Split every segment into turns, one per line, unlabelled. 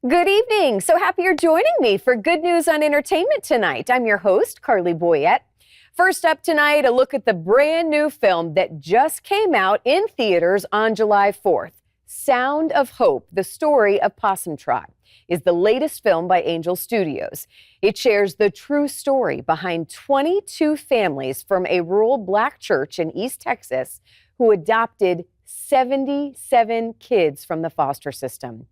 Good evening. So happy you're joining me for Good News on Entertainment tonight. I'm your host, Carley Boyette. First up tonight, a look at the brand new film that just came out in theaters on July 4th. Sound of Hope, the Story of Possum Trot, is the latest film by Angel Studios. It shares the true story behind 22 families from a rural Black church in East Texas who adopted 77 kids from the foster system.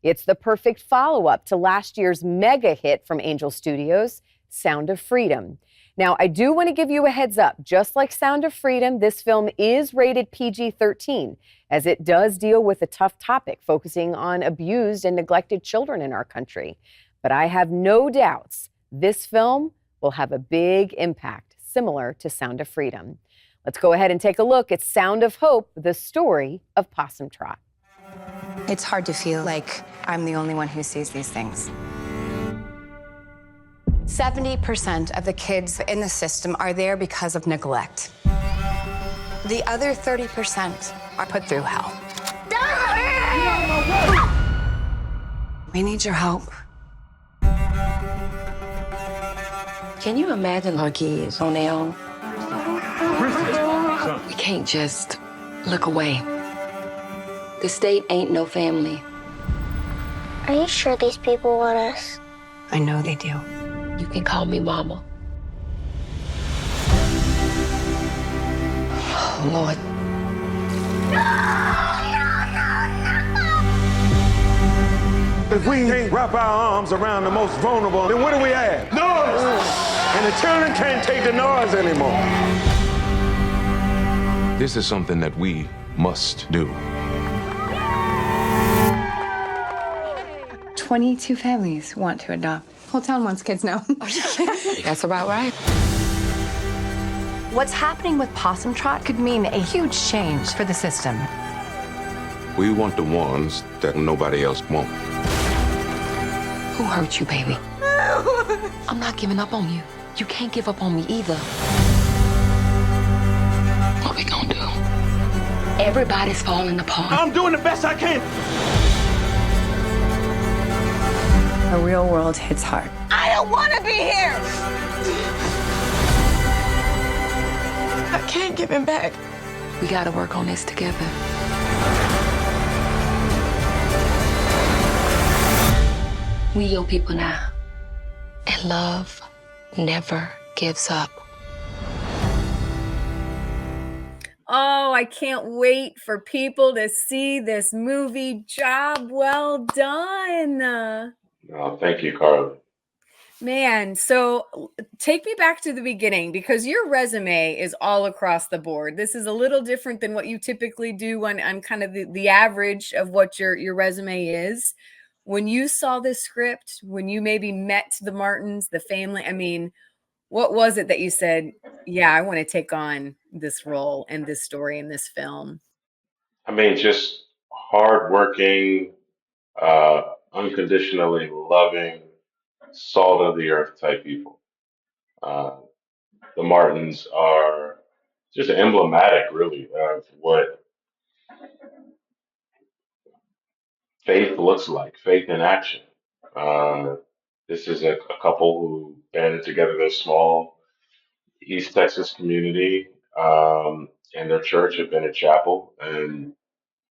It's the perfect follow-up to last year's mega hit from Angel Studios, Sound of Freedom. Now, I do want to give you a heads up. Just like Sound of Freedom, this film is rated PG-13, as it does deal with a tough topic focusing on abused and neglected children in our country. But I have no doubts this film will have a big impact, similar to Sound of Freedom. Let's go ahead and take a look at Sound of Hope, the Story of Possum Trot.
It's hard to feel like I'm the only one who sees these things. 70% of the kids in the system are there because of neglect. The other 30% are put through hell. We need your help.
Can you imagine our kids on their own? We can't just look away. The state ain't no family.
Are you sure these people want us?
I know they do.
You can call me Mama. Oh, Lord.
If we can't wrap our arms around the most vulnerable, then what do we have? Noise! And the children can't take the noise anymore.
This is something that we must do.
22 families want to adopt. Whole town wants kids now.
That's about right.
What's happening with Possum Trot could mean a huge change for the system.
We want the ones that nobody else won't.
Who hurt you, baby? I'm not giving up on you. You can't give up on me either. What we gonna do? Everybody's falling apart.
I'm doing the best I can.
The real world hits hard.
I don't want to be here. I can't give him back.
We gotta work on this together. We your people now. And love never gives up.
Oh, I can't wait for people to see this movie. Job well done.
Oh, thank you, Carley.
Man, so take me back to the beginning, because your resume is all across the board. This is a little different than what you typically do on kind of the average of what your resume is. When you saw this script, when you maybe met the Martins, the family, I mean, what was it that you said, yeah, I want to take on this role and this story in this film?
I mean, just hardworking, unconditionally loving, salt of the earth type people. Uh, the Martins are just emblematic, really, of what faith looks like, faith in action. Uh, this is a couple who banded together in a small East Texas community, and their church had been a chapel and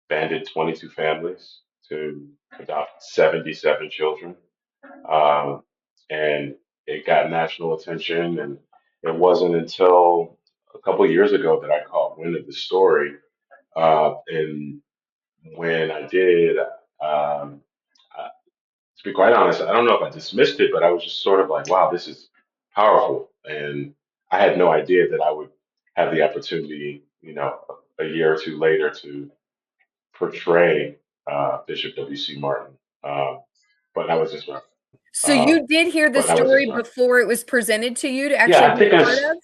banded 22 families to adopt 77 children. Um, and it got national attention. And it wasn't until a couple of years ago that I caught wind of the story. And when I did, to be quite honest, I don't know if I dismissed it, but I was just sort of like, wow, this is powerful. And I had no idea that I would have the opportunity, a year or two later to portray Bishop W.C. Martin. But that was just my,
So you did hear the
but that was just
story
my,
before it was presented to you to
yeah,
actually
I
be
think
a part of?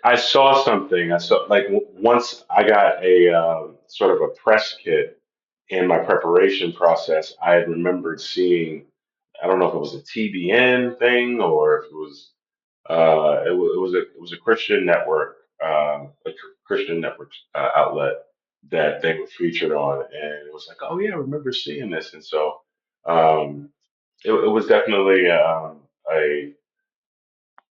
I saw something. I saw, like, once I got a sort of a press kit in my preparation process, I had remembered seeing, I don't know if it was a TBN thing or if it was it was a Christian network, Christian network outlet that they were featured on, and it was like, oh yeah, I remember seeing this, and so it was definitely a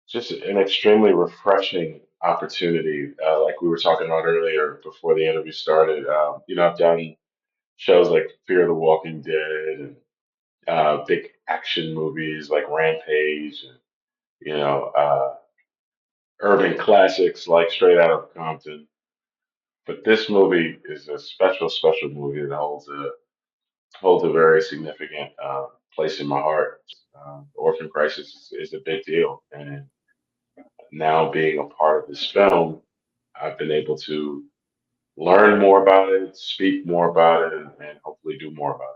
just an extremely refreshing opportunity. Like we were talking about earlier before the interview started. I've done shows like Fear of the Walking Dead and big action movies like Rampage and you know uh, urban classics like Straight Outta Compton. But this movie is a special, special movie that holds a very significant place in my heart. The Orphan Crisis is a big deal, and now being a part of this film, I've been able to learn more about it, speak more about it, and hopefully do more about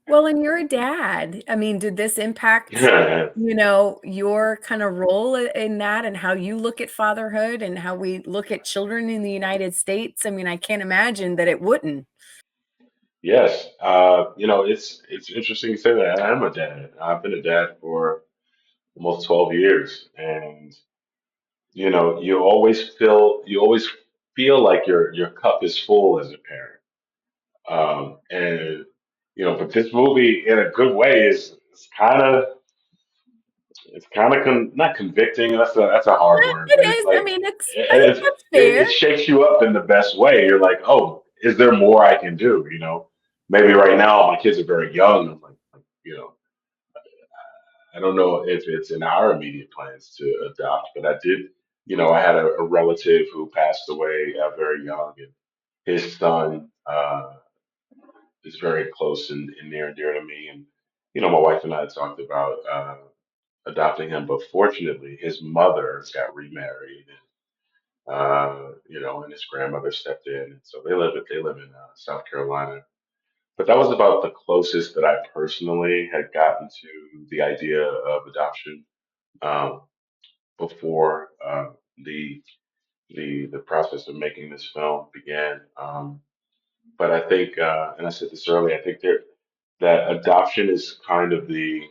Well, and you're a dad. I mean, did this impact,
it.
your kind of role in that and how you look at fatherhood and how we look at children in the United States? I mean, I can't imagine that it wouldn't.
Yes, it's interesting you say that. I am a dad. I've been a dad for almost 12 years, and you always feel like your cup is full as a parent. And but this movie, in a good way, is kind of not convicting. That's a hard word, but
It
it's
is. I
like
mean, I think that's
it
fair.
shakes you up in the best way. You're like, oh, is there more I can do? Maybe right now my kids are very young. I'm like, I don't know if it's in our immediate plans to adopt, but I did. I had a relative who passed away very young, and his son is very close and near and dear to me. And my wife and I had talked about adopting him, but fortunately, his mother got remarried, and his grandmother stepped in, and so they live in South Carolina. But that was about the closest that I personally had gotten to the idea of adoption um, before the process of making this film began. But I think, and I said this earlier, I think that adoption is kind of the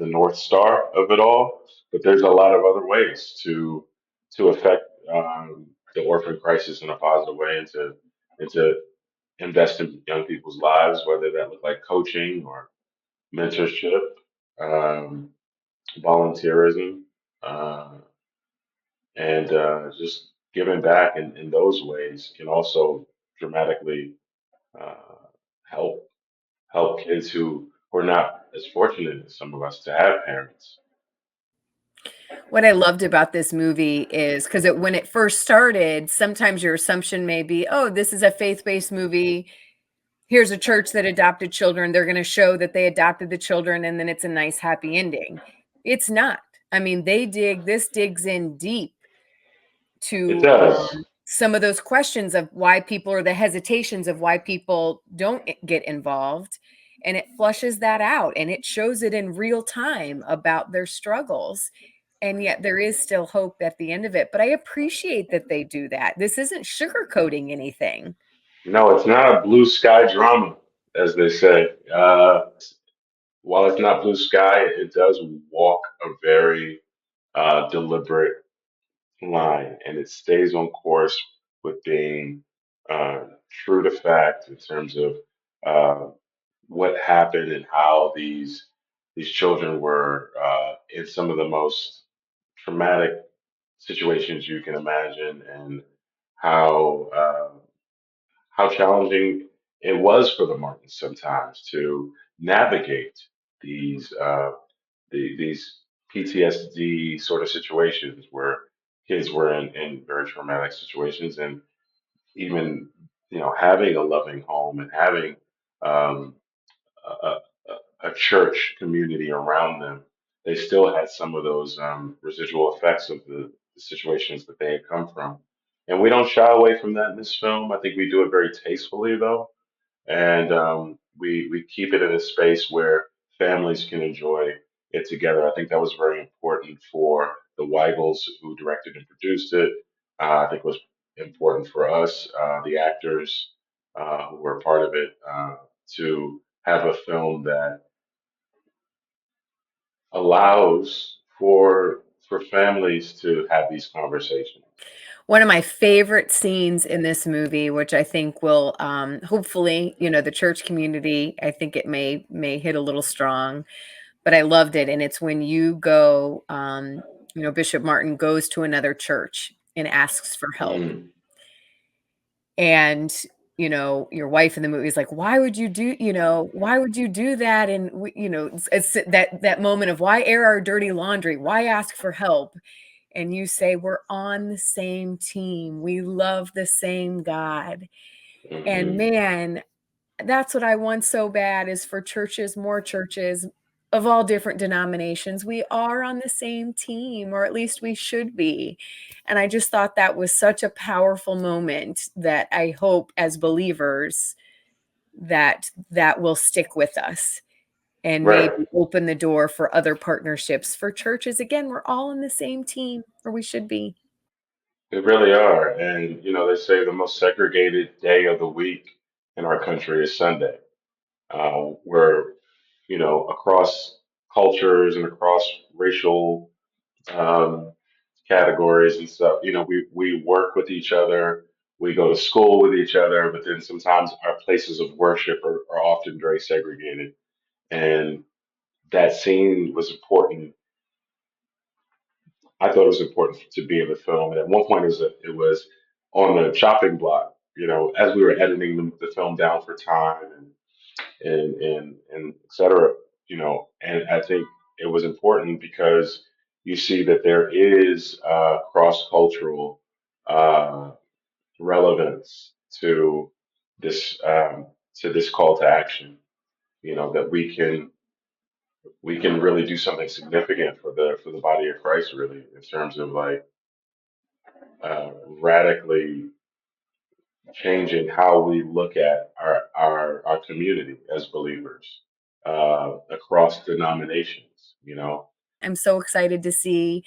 North Star of it all. But there's a lot of other ways to affect the orphan crisis in a positive way and to invest in young people's lives, whether that look like coaching or mentorship, um, volunteerism, uh, and just giving back in those ways can also dramatically uh, help kids who are not as fortunate as some of us to have parents.
What I loved about this movie is because when it first started, sometimes your assumption may be, oh, this is a faith-based movie. Here's a church that adopted children. They're going to show that they adopted the children, and then it's a nice, happy ending. It's not. I mean, this digs in deep
It
to
does.
some of those questions of why people or the hesitations of why people don't get involved. And it flushes that out and it shows it in real time about their struggles. And yet there is still hope at the end of it. But I appreciate that they do that. This isn't sugarcoating anything.
No, it's not a blue sky drama, as they say. While it's not blue sky, it does walk a very deliberate line, and it stays on course with being uh, true to fact in terms of uh, what happened and how these children were in some of the most traumatic situations you can imagine, and how how challenging it was for the Martins sometimes to navigate these these PTSD sort of situations where kids were in very traumatic situations, and even having a loving home and having um, a, a, a church community around them, they still had some of those residual effects of the situations that they had come from. And we don't shy away from that in this film. I think we do it very tastefully, though, and we keep it in a space where families can enjoy it together. I think that was very important for the Weigels who directed and produced it. I think it was important for us, the actors who were part of it, to have a film that allows for families to have these conversations.
One of my favorite scenes in this movie, which I think will hopefully, the church community, I think it may hit a little strong, but I loved it. And it's when you go, Bishop Martin goes to another church and asks for help.
Mm.
And, your wife in the movie is like, why would you do that? And, it's that moment of why air our dirty laundry? Why ask for help? And you say, we're on the same team. We love the same God. And
Hmm.
man, that's what I want so bad is for churches, more churches of all different denominations. We are on the same team, or at least we should be. And I just thought that was such a powerful moment that I hope as believers that will stick with us and
Right.
maybe open the door for other partnerships for churches. Again, we're all on the same team, or we should be.
They really are. And, they say the most segregated day of the week in our country is Sunday, where, across cultures and across racial um, categories and stuff, we work with each other, we go to school with each other, but then sometimes our places of worship are often very segregated. And that scene was important. I thought it was important to be in the film. And at one point, it was on the chopping block. As we were editing the film down for time and et cetera. And I think it was important because you see that there is cross cultural uh, relevance this to this call to action. That we can really do something significant for the body of Christ, really, in terms of like radically changing how we look at our community as believers across denominations.
I'm so excited to see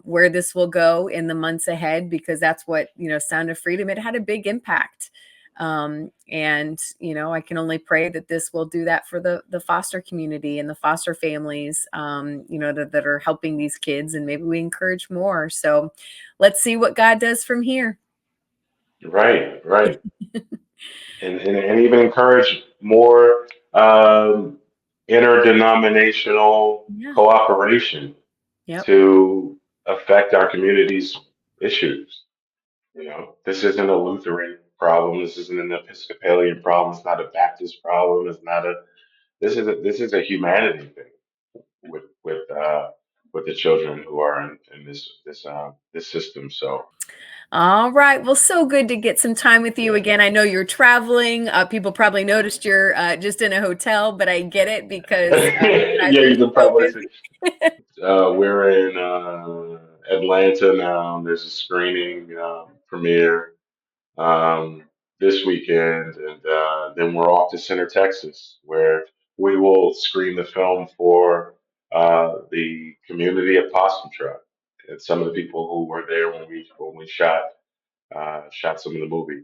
where this will go in the months ahead, because that's what, Sound of Freedom, it had a big impact. And, I can only pray that this will do that for the foster community and the foster families, that are helping these kids, and maybe we encourage more. So let's see what God does from here.
Right, right, and even encourage more interdenominational
Yeah.
cooperation
Yep.
to affect our community's issues. This isn't a Lutheran problem. This isn't an Episcopalian problem. It's not a Baptist problem. It's not a. This is a humanity thing with the children who are in this system. So
All right. Well, so good to get some time with you
yeah,
again. I know you're traveling. People probably noticed you're just in a hotel, but I get it because you guys
yeah,
are
you can
so
probably see.
busy.
We're in Atlanta now. There's a screening premiere um, this weekend, and then we're off to Center, Texas, where we will screen the film for the community of Possum Trot and some of the people who were there when we shot some of the movie.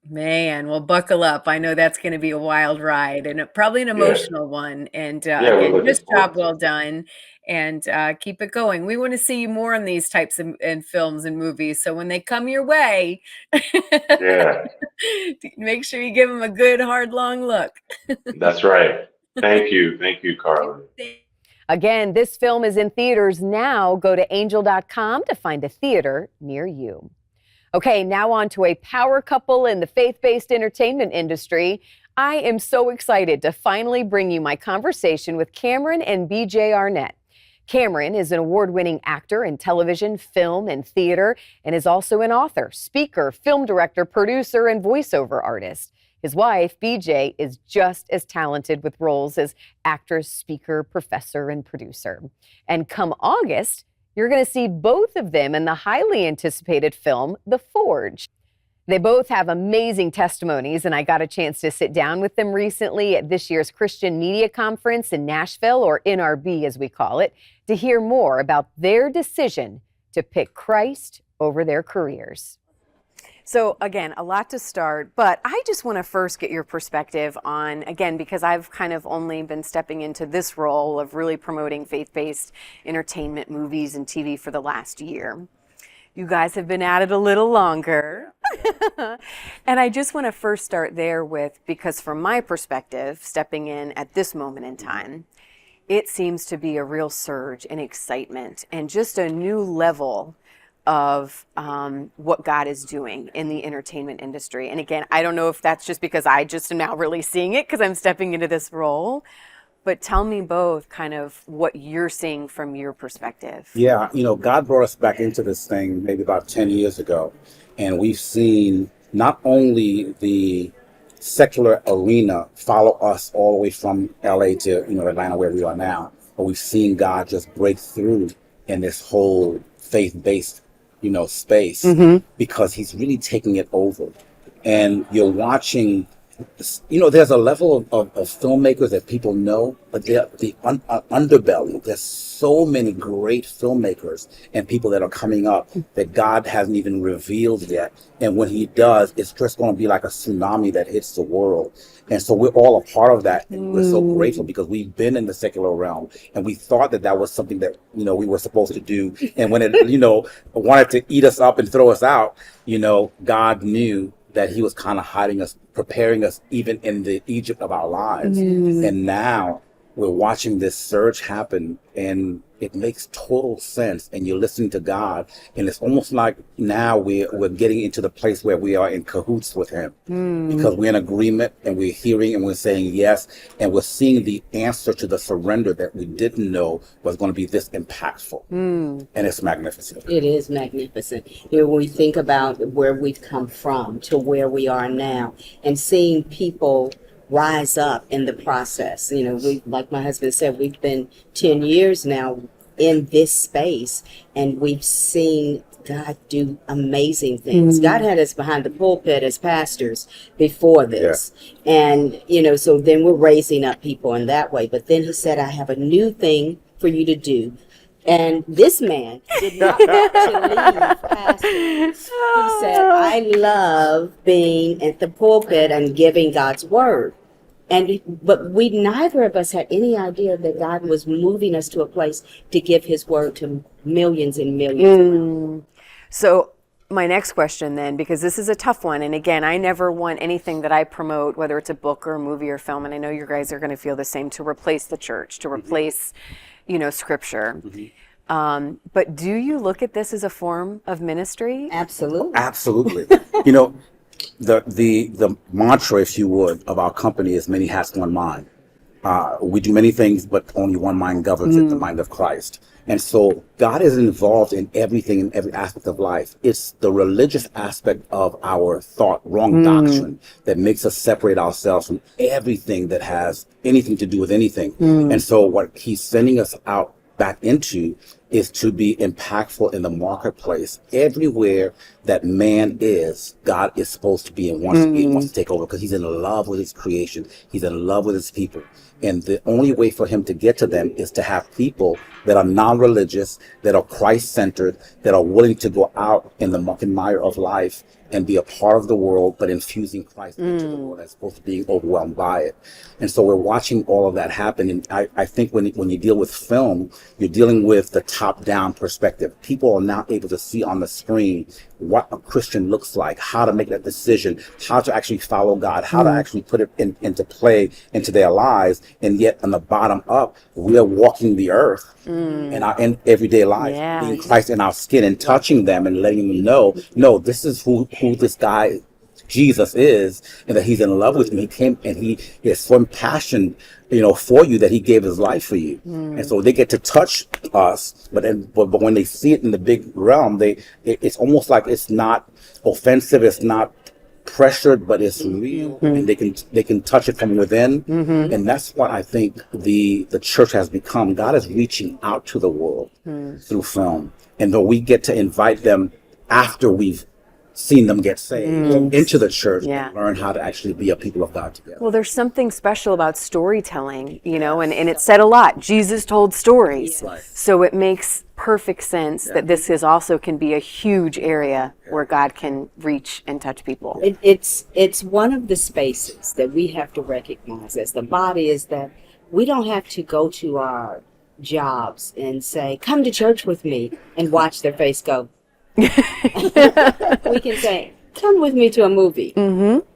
Man, well, buckle up. I know that's going to be a wild ride and probably an
Yeah,
emotional one. And
yeah, we're
again,
looking
just job
forward to
well
it.
done, and keep it going. We want to see you more in these types of in films and movies. So when they come your way,
Yeah,
make sure you give them a good, hard, long look.
that's right. Thank you, Carlin.
Again, this film is in theaters now. Go to angel.com to find a theater near you. Okay, now on to a power couple in the faith-based entertainment industry. I am so excited to finally bring you my conversation with Cameron and BJ Arnett. Cameron is an award-winning actor in television, film, and theater, and is also an author, speaker, film director, producer, and voiceover artist. His wife, BJ, is just as talented with roles as actress, speaker, professor, and producer. And come August, you're going to see both of them in the highly anticipated film, The Forge. They both have amazing testimonies, and I got a chance to sit down with them recently at this year's Christian Media Conference in Nashville, or NRB as we call it, to hear more about their decision to pick Christ over their careers. So again, a lot to start, but I just want to first get your perspective on, again, because I've kind of only been stepping into this role of really promoting faith-based entertainment, movies, and TV for the last year. You guys have been at it a little longer. And I just want to first start there with, because from my perspective, stepping in at this moment in time, it seems to be a real surge in excitement and just a new level of what God is doing in the entertainment industry. And again, I don't know if that's just because I just am now really seeing it because I'm stepping into this role, but tell me both kind of what you're seeing from your perspective.
Yeah, God brought us back into this thing maybe about 10 years ago, and we've seen not only the secular arena follow us all the way from LA to Atlanta, where we are now, but we've seen God just break through in this whole faith-based space, because he's really taking it over. And you're watching, there's a level of filmmakers that people know, but the underbelly, there's so many great filmmakers and people that are coming up that God hasn't even revealed yet. And when he does, it's just going to be like a tsunami that hits the world. And so we're all a part of that. And we're so grateful because we've been in the secular realm and we thought that was something that, we were supposed to do. And when it, wanted to eat us up and throw us out, God knew that he was kind of hiding us, preparing us even in the Egypt of our lives. And now we're watching this surge happen and it makes total sense. And you're listening to God. And it's almost like now we're getting into the place where we are in cahoots with him because we're in agreement and we're hearing and we're saying yes. And we're seeing the answer to the surrender that we didn't know was going to be this impactful. And it's magnificent.
It is magnificent. When we think about where we've come from to where we are now and seeing people rise up in the process. We, like my husband said, we've been 10 years now in this space and we've seen God do amazing things. God had us behind the pulpit as pastors before this. And, so then we're raising up people in that way. But then he said, I have a new thing for you to do. And this man did not want to leave pastor. He said, I love being at the pulpit and giving God's word. But we neither of us had any idea that God was moving us to a place to give his word to millions and millions.
So my next question then, because this is a tough one, and again, I never want anything that I promote, whether it's a book or a movie or film, and I know you guys are going to feel the same, to replace the church, to replace, scripture. But do you look at this as a form of ministry?
Absolutely.
Absolutely. The mantra, if you would, of our company is many hats, one mind. We do many things, but only one mind governs it, the mind of Christ. And so God is involved in everything, in every aspect of life. It's the religious aspect of our thought, wrong doctrine, that makes us separate ourselves from everything that has anything to do with anything. And so what he's sending us out back into is to be impactful in the marketplace. Everywhere that man is, God is supposed to be and wants to take over, because he's in love with his creation. He's in love with his people. And the only way for him to get to them is to have people that are non-religious, that are Christ-centered, that are willing to go out in the muck and mire of life and be a part of the world, but infusing Christ into the world as opposed to being overwhelmed by it. And so we're watching all of that happen. And I think when you deal with film, you're dealing with the top-down perspective. People are now able to see on the screen what a Christian looks like, how to make that decision, how to actually follow God, how to actually put it into play into their lives. And yet on the bottom up, we're walking the earth in our everyday life, being Christ in our skin and touching them and letting them know, no, this is who this guy Jesus is, and that he's in love with me. He came and he is so impassioned, for you, that he gave his life for you. And so they get to touch us, but when they see it in the big realm, it's almost like it's not offensive, it's not pressured, but it's real, and they can touch it from within. And that's what I think the church has become. God is reaching out to the world through film, and though we get to invite them after we've seen them get saved into the church and learn how to actually be a people of God together.
Well, there's something special about storytelling, and it said a lot. Jesus told stories.
Right.
So it makes perfect sense that this is also can be a huge area where God can reach and touch people.
It's one of the spaces that we have to recognize as the body, is that we don't have to go to our jobs and say, come to church with me, and watch their face go, We can say, come with me to a movie.
Mm-hmm.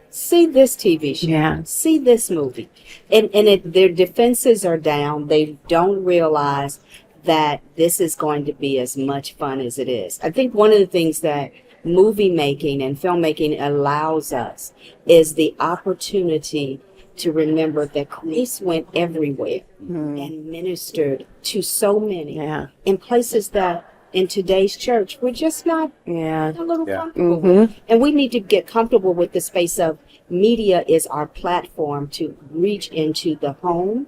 See this TV show.
Yeah.
See this movie. And their defenses are down. They don't realize that this is going to be as much fun as it is. I think one of the things that movie making and filmmaking allows us is the opportunity to remember that Christ went everywhere and ministered to so many in places that in today's church we're just not a little comfortable with. And we need to get comfortable with the space of media is our platform to reach into the home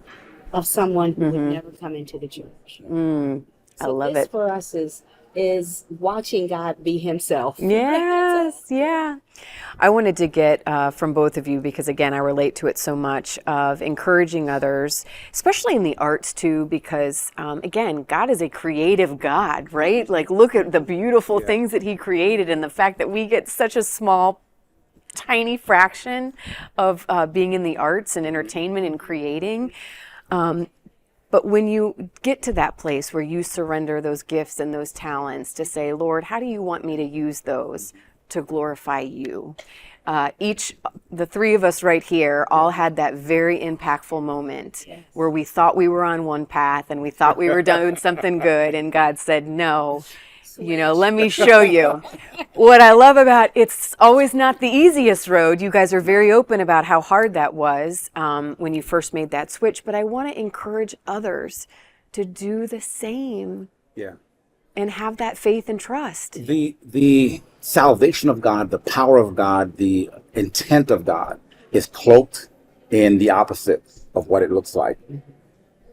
of someone who would never come into the church.
I love it.
For us is watching God be himself.
Yes, yeah. I wanted to get from both of you, because again, I relate to it so much, of encouraging others, especially in the arts too, because again, God is a creative God, right? Like, look at the beautiful things that he created, and the fact that we get such a small, tiny fraction of being in the arts and entertainment and creating. But when you get to that place where you surrender those gifts and those talents to say, Lord, how do you want me to use those to glorify you? The three of us right here all had that very impactful moment where we thought we were on one path and we thought we were doing something good, and God said, no, let me show you. What I love about it's always not the easiest road. You guys are very open about how hard that was when you first made that switch, but I want to encourage others to do the same.
Yeah.
And have that faith and trust.
The salvation of God, the power of God, the intent of God is cloaked in the opposite of what it looks like.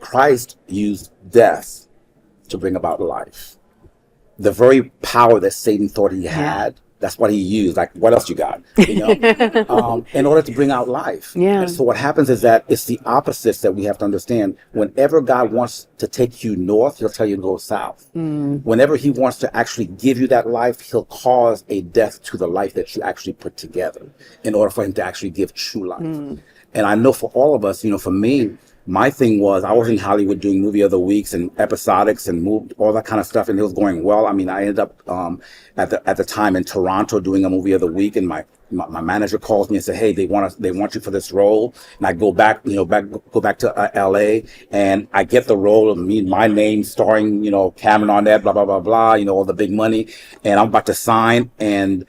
Christ used death to bring about life. The very power that Satan thought he had, that's what he used. Like, what else you got? In order to bring out life.
Yeah.
And so what happens is that it's the opposites that we have to understand. Whenever God wants to take you north, he'll tell you to go south. Whenever he wants to actually give you that life, he'll cause a death to the life that you actually put together in order for him to actually give true life. And I know for all of us, for me, my thing was I was in Hollywood doing movie of the weeks and episodics and moved all that kind of stuff, and it was going well. I mean, I ended up at the time in Toronto doing a movie of the week, and my manager calls me and said, "Hey, they want you for this role." And I go back, go back to L.A. and I get the role of my name starring, Cameron and Arnett, blah blah blah blah, all the big money, and I'm about to sign, and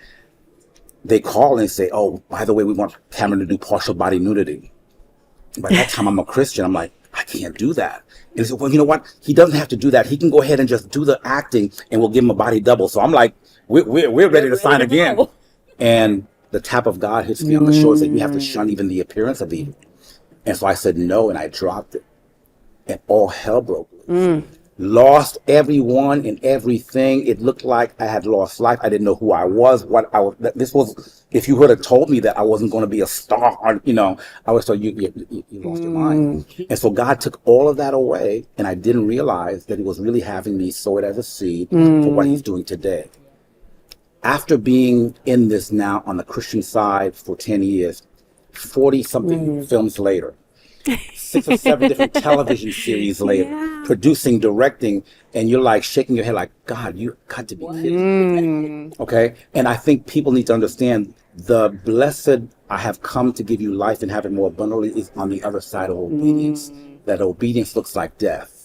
they call and say, "Oh, by the way, we want Cameron to do partial body nudity." By that time, I'm a Christian. I'm like, I can't do that. And he said, well, you know what? He doesn't have to do that. He can go ahead and just do the acting, and we'll give him a body double. So I'm like, we're ready to sign again. And the tap of God hits me on the shoulder and said, you have to shun even the appearance of evil. And so I said no, and I dropped it. And all hell broke loose. Lost everyone and everything. It looked like I had lost life. I didn't know who I was, what I was. This was, if you would have told me that I wasn't going to be a star, I would say you lost your mind. And so God took all of that away, and I didn't realize that he was really having me sow it as a seed for what he's doing today. After being in this now on the Christian side for 10 years, 40-something films later, 6 or 7 different television series later, producing, directing, and you're like shaking your head like, God, you got to be kidding me. Okay? And I think people need to understand the blessed I have come to give you life and have it more abundantly is on the other side of obedience. That obedience looks like death.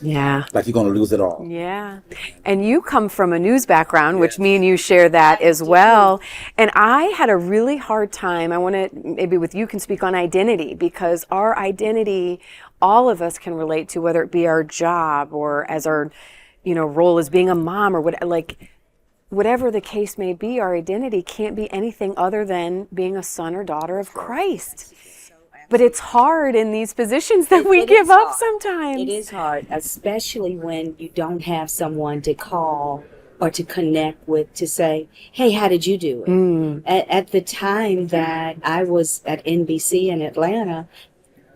Yeah.
Like you're going to lose it all.
Yeah. And you come from a news background, which me and you share that as well. And I had a really hard time. I want to, maybe with you can speak on identity, because our identity, all of us can relate to, whether it be our job or as our, role as being a mom or whatever the case may be, our identity can't be anything other than being a son or daughter of Christ. But it's hard in these positions that we give up sometimes.
It is hard, especially when you don't have someone to call or to connect with to say, hey, how did you do it? At the time that I was at NBC in Atlanta,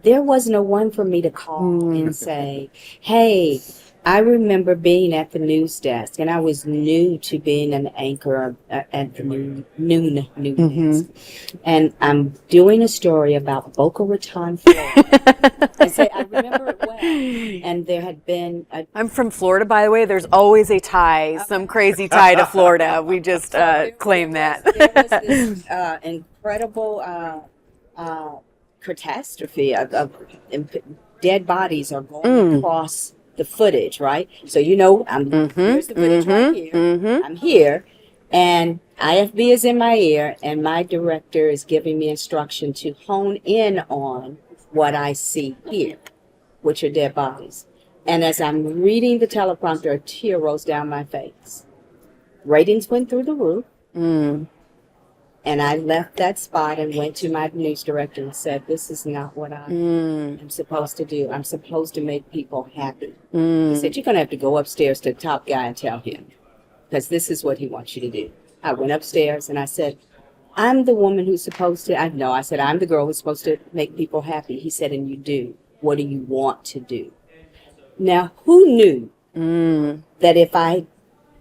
there was no one for me to call and say, hey, I remember being at the news desk, and I was new to being an anchor at the noon news. And I'm doing a story about Boca Raton, Florida. I remember it well. And there had been
I'm from Florida, by the way. There's always a tie, some crazy tie to Florida. We just claim that.
There was this incredible catastrophe of dead bodies are going across the footage, right? So here's the footage right here. I'm here, and IFB is in my ear, and my director is giving me instruction to hone in on what I see here, which are dead bodies. And as I'm reading the teleprompter, a tear rolls down my face. Ratings went through the roof. And I left that spot and went to my news director and said, this is not what I'm supposed to do. I'm supposed to make people happy. He said, you're going to have to go upstairs to the top guy and tell him, because this is what he wants you to do. I went upstairs and I said, I'm the woman who's supposed to, I said, I'm the girl who's supposed to make people happy. He said, and you do. What do you want to do? Now, who knew that if I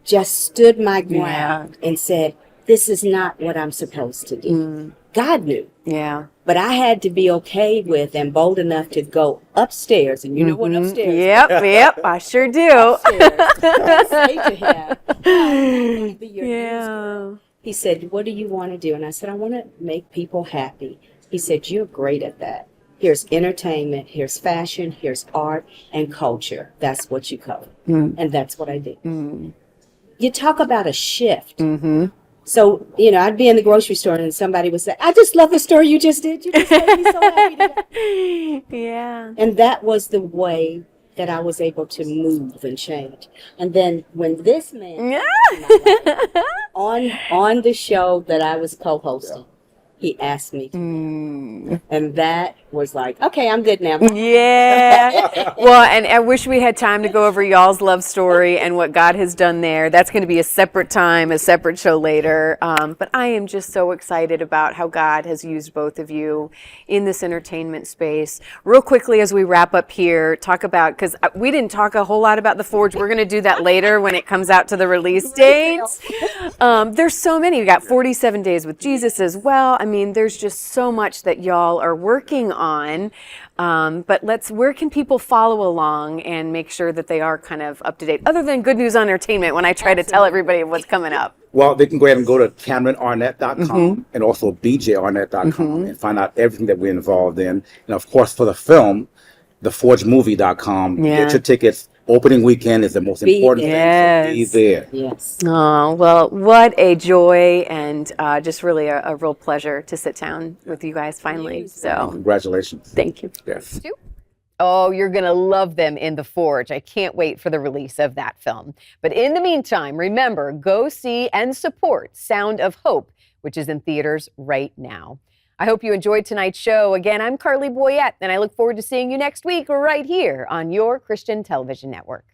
just stood my ground and said, this is not what I'm supposed to do. God knew.
Yeah.
But I had to be okay with and bold enough to go upstairs. And you know what upstairs is?
Yep, I sure do.
Upstairs. Say to him, I'm going to be your news girl. He said, what do you want to do? And I said, I want to make people happy. He said, you're great at that. Here's entertainment, here's fashion, here's art and culture. That's what you cover. And that's what I did. You talk about a shift. So, I'd be in the grocery store and somebody would say, I just love the story you just did. You just made me so happy today.
Yeah.
And that was the way that I was able to move and change. And then when this man on the show that I was co-hosting, he asked me to. And that was like, okay, I'm good now.
Yeah. Well, and I wish we had time to go over y'all's love story and what God has done there. That's going to be a separate time, a separate show later. But I am just so excited about how God has used both of you in this entertainment space. Real quickly, as we wrap up here, talk about, because we didn't talk a whole lot about The Forge. We're going to do that later when it comes out to the release dates. There's so many. We got 47 Days with Jesus as well. I mean, there's just so much that y'all are working on. But where can people follow along and make sure that they are kind of up to date, other than Good News on Entertainment, when I try to tell everybody what's coming up?
Well, they can go ahead and go to CameronArnett.com and also BJArnett.com and find out everything that we're involved in. And of course, for the film, theforgemovie.com. Get your tickets. Opening weekend is the most important thing. So be there.
Yes.
Oh, well, what a joy, and just really a real pleasure to sit down with you guys finally. So
congratulations.
Thank you.
Yes.
Oh, you're going to love them in The Forge. I can't wait for the release of that film. But in the meantime, remember, go see and support Sound of Hope, which is in theaters right now. I hope you enjoyed tonight's show. Again, I'm Carley Boyette, and I look forward to seeing you next week right here on your Christian television network.